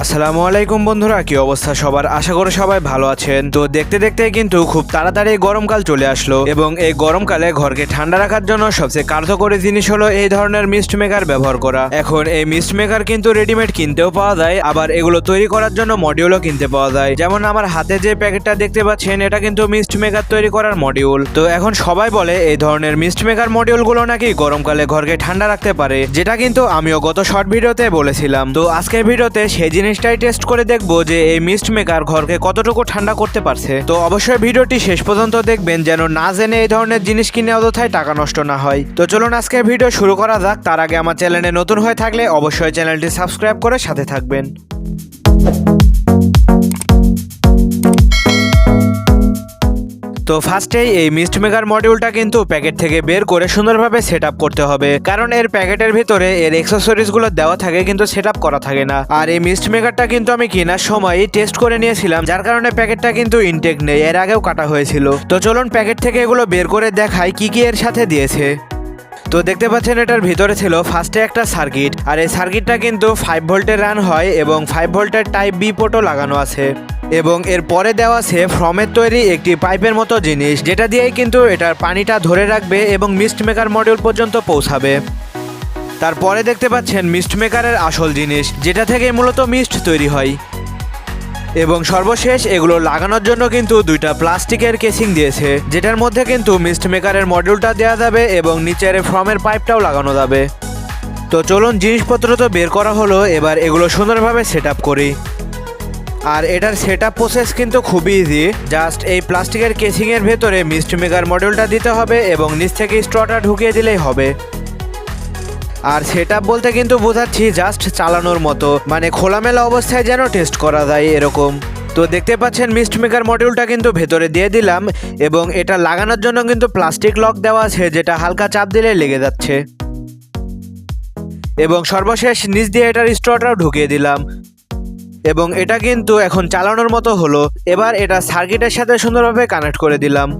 আসসালামু আলাইকুম বন্ধুরা, কি অবস্থা সবার? আশা করি সবাই ভালো আছেন। তো দেখতে দেখতে কিন্তু খুব তাড়াতাড়ি গরমকাল চলে আসলো এবং এই গরমকালে ঘরকে ঠান্ডা রাখার জন্য সবচেয়ে কার্যকরী জিনিস হলো এই ধরনের মিস্ট মেকার ব্যবহার করা। এখন এই মিস্ট মেকার কিন্তু রেডিমেড কিনতেও পাওয়া যায়, আবার এগুলো তৈরি করার জন্য মডিউলও কিনতে পাওয়া যায়। যেমন আমার হাতে যে প্যাকেটটা দেখতে পাচ্ছেন, এটা কিন্তু মিস্ট মেকার তৈরি করার মডিউল। তো এখন সবাই বলে এই ধরনের মিস্ট মেকার মডিউলগুলো নাকি গরমকালে ঘরকে ঠান্ডা রাখতে পারে, যেটা কিন্তু আমিও গত শর্ট ভিডিওতে বলেছিলাম। তো আজকের ভিডিওতে সেই জিনিসটাই টেস্ট করে দেখবো যে এই মিস্ট মেকার ঘরকে কতটুকু ঠান্ডা করতে পারছে। তো অবশ্যই ভিডিওটি শেষ পর্যন্ত দেখবেন, যেন না জেনে এই ধরনের জিনিস কিনে অযথায় টাকা নষ্ট না হয়। তো চলুন আজকের ভিডিও শুরু করা যাক। তার আগে আমার চ্যানেলে নতুন হয়ে থাকলে অবশ্যই চ্যানেলটি সাবস্ক্রাইব করে সাথে থাকবেন। তো ফার্স্টেই এই মিস্ট মেকার মডিউলটা কিন্তু প্যাকেট থেকে বের করে সুন্দরভাবে সেট আপ করতে হবে, কারণ এর প্যাকেটের ভিতরে এর অ্যাক্সেসরিজগুলো দেওয়া থাকে কিন্তু সেট আপ করা থাকে না। আর এই মিস্ট মেকারটা কিন্তু আমি কেনার সময় টেস্ট করে নিয়েছিলাম, যার কারণে প্যাকেটটা কিন্তু ইনটেক নেই, এর আগেও কাটা হয়েছিল। তো চলুন প্যাকেট থেকে এগুলো বের করে দেখাই কি কি এর সাথে দিয়েছে। তো দেখতে পাচ্ছেন এটার ভিতরে ছিল ফার্স্টে একটা সার্কিট, আর এই সার্কিটটা কিন্তু 5 ভোল্টের রান হয় এবং 5 ভোল্টের টাইপ বি পোর্টও লাগানো আছে। এবং এর পরে দেওয়া আছে ফ্রমের তৈরি একটি পাইপের মতো জিনিস, যেটা দিয়েই কিন্তু এটার পানিটা ধরে রাখবে এবং মিস্ট মেকার মডিউল পর্যন্ত পৌঁছাবে। তারপরে দেখতে পাচ্ছেন মিস্ট মেকারের আসল জিনিস, যেটা থেকে মূলত মিস্ট তৈরি হয়। এবং সর্বশেষ এগুলো লাগানোর জন্য কিন্তু দুইটা প্লাস্টিকের কেসিং দিয়েছে, যেটার মধ্যে কিন্তু মিস্ট মেকারের মডিউলটা দেওয়া যাবে এবং নিচের ফ্রমের পাইপটাও লাগানো যাবে। তো চলুন জিনিসপত্র তো বের করা হলো, এবার এগুলো সুন্দরভাবে সেট আপ করি। আর এটার সেট আপ প্রসেস কিন্তু খুবই ইজি। জাস্ট এই প্লাস্টিকের কেসিংয়ের ভেতরে মিস্ট মেকার মডিউলটা দিতে হবে এবং নিচ থেকে স্ট্রটা ঢুকিয়ে দিলেই হবে। আর সেট আপ বলতে কিন্তু বোঝাচ্ছি জাস্ট চালানোর মতো, মানে খোলামেলা অবস্থায় যেন টেস্ট করা যায় এরকম। তো দেখতে পাচ্ছেন মিস্ট মেকার মডিউলটা কিন্তু ভেতরে দিয়ে দিলাম এবং এটা লাগানোর জন্য কিন্তু প্লাস্টিক লক দেওয়া আছে, যেটা হালকা চাপ দিলে লেগে যাচ্ছে। এবং সর্বশেষ নিচ দিয়ে এটার স্ট্রটাও ঢুকিয়ে দিলাম এবং এটা কিন্তু এখন চালানোর মতো হলো। এবার এটা সার্কিটের সাথে সুন্দরভাবে কানেক্ট করে দিলাম।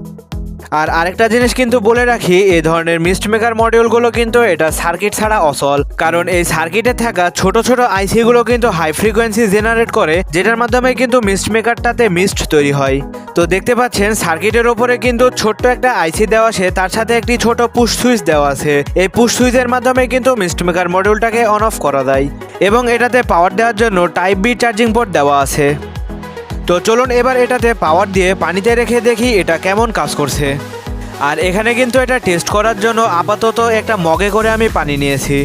আর আরেকটা জিনিস কিন্তু বলে রাখি, এই ধরনের মিস্ট মেকার মডিউলগুলো কিন্তু এটা সার্কিট ছাড়া অচল, কারণ এই সার্কিটে থাকা ছোট ছোট আইসিগুলো কিন্তু হাই ফ্রিকোয়েন্সি জেনারেট করে, যেটার মাধ্যমে কিন্তু মিস্ট মেকারটাতে মিস্ট তৈরি হয়। তো দেখতে পাচ্ছেন সার্কিটের ওপরে কিন্তু ছোট্ট একটা আইসি দেওয়া আছে, তার সাথে একটি ছোট পুশ সুইচ দেওয়া আছে। এই পুশ সুইচের মাধ্যমে কিন্তু মিস্ট মেকার মডিউলটাকে অন অফ করা যায় এবং এটাতে পাওয়ার দেওয়ার জন্য টাইপ বি চার্জিং পোর্ট দেওয়া আছে। তো চলুন এবার এটাতে পাওয়ার দিয়ে পানিতে রেখে দেখি এটা কেমন কাজ করছে। আর এখানে কিন্তু এটা টেস্ট করার জন্য আপাতত একটা মগে করে আমি পানি নিয়েছি।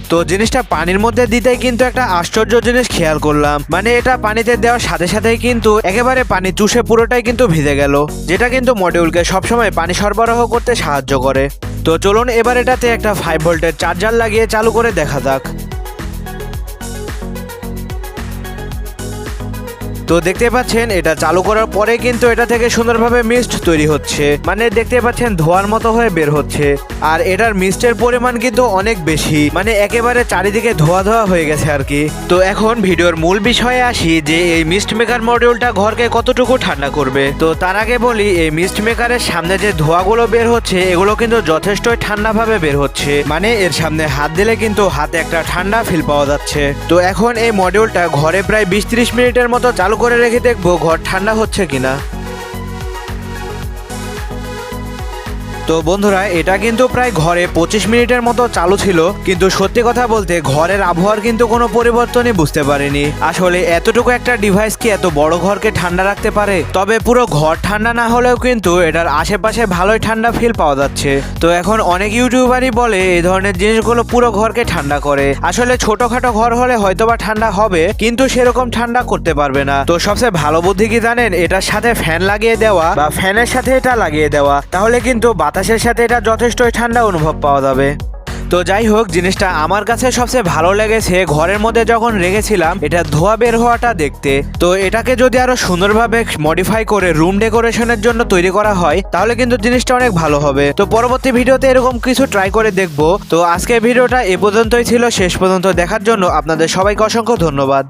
তো জিনিসটা পানির মধ্যে দিতেই কিন্তু একটা আশ্চর্য জিনিস খেয়াল করলাম, মানে এটা পানিতে দেওয়ার সাথে সাথেই কিন্তু একেবারে পানি চুষে পুরোটাই কিন্তু ভিজে গেল, যেটা কিন্তু মডিউলকে সবসময় পানি সরবরাহ করতে সাহায্য করে। তো চলুন এবার এটাতে একটা 5 ভোল্টের চার্জার লাগিয়ে চালু করে দেখা যাক। তো দেখতে পাচ্ছেন এটা চালু করার পরে কিন্তু এটা থেকে সুন্দরভাবে মিস্ট তৈরি হচ্ছে, মানে দেখতে পাচ্ছেন ধোয়ার মতো হয়ে বের হচ্ছে। আর এটার মিস্টের পরিমাণ কিন্তু অনেক বেশি, মানে একেবারে চারিদিকে ধোয়া ধোয়া হয়ে গেছে আর কি। তো এখন ভিডিওর মূল বিষয়ে আসি যে এই মিস্ট মেকার মডিউলটা ঘরকে কতটুকু ঠান্ডা করবে। তো তার আগে বলি, এই মিস্ট মেকারের সামনে যে ধোঁয়াগুলো বের হচ্ছে এগুলো কিন্তু যথেষ্টই ঠান্ডাভাবে বের হচ্ছে, মানে এর সামনে হাত দিলে কিন্তু হাতে একটা ঠান্ডা ফিল পাওয়া যাচ্ছে। তো এখন এই মডিউলটা ঘরে প্রায় 20-30 মিনিটের মতো চালু করে রেখে দেখবো ঘর ঠান্ডা হচ্ছে কিনা। তো বন্ধুরা, এটা কিন্তু প্রায় ঘরে 25 মিনিটের মতো চালু ছিল, কিন্তু সত্যি কথা বলতে ঘরের আবহাওয়ার কিন্তু কোনো পরিবর্তনই বুঝতে পারিনি। আসলে এতটুকু একটা ডিভাইস কি এত বড় ঘরকে ঠান্ডা রাখতে পারে? তবে পুরো ঘর ঠান্ডা না হলেও কিন্তু এটার আশেপাশে ভালোই ঠান্ডা ফিল পাওয়া যাচ্ছে। তো এখন অনেক ইউটিউবারই বলে এই ধরনের জিনিসগুলো পুরো ঘরকে ঠান্ডা করে। আসলে ছোটখাটো ঘর হলে হয়তোবা ঠান্ডা হবে, কিন্তু সেরকম ঠান্ডা করতে পারবে না। তো সবচেয়ে ভালো বুদ্ধি কি জানেন? এটার সাথে ফ্যান লাগিয়ে দেওয়া বা ফ্যানের সাথে এটা লাগিয়ে দেওয়া, তাহলে কিন্তু বাতাসের সাথে এটা যথেষ্টই ঠান্ডা অনুভব পাওয়া যাবে। তো যাই হোক, জিনিসটা আমার কাছে সবচেয়ে ভালো লেগেছে ঘরের মধ্যে যখন রেখেছিলাম এটা ধোয়া বের হওয়াটা দেখতে। তো এটাকে যদি আরো সুন্দরভাবে মডিফাই করে রুম ডেকোরেশনের জন্য তৈরি করা হয়, তাহলে কিন্তু জিনিসটা অনেক ভালো হবে। তো পরবর্তী ভিডিওতে এরকম কিছু ট্রাই করে দেখবো। তো আজকের ভিডিওটা এ পর্যন্তই ছিল। শেষ পর্যন্ত দেখার জন্য আপনাদের সবাইকে অসংখ্য ধন্যবাদ।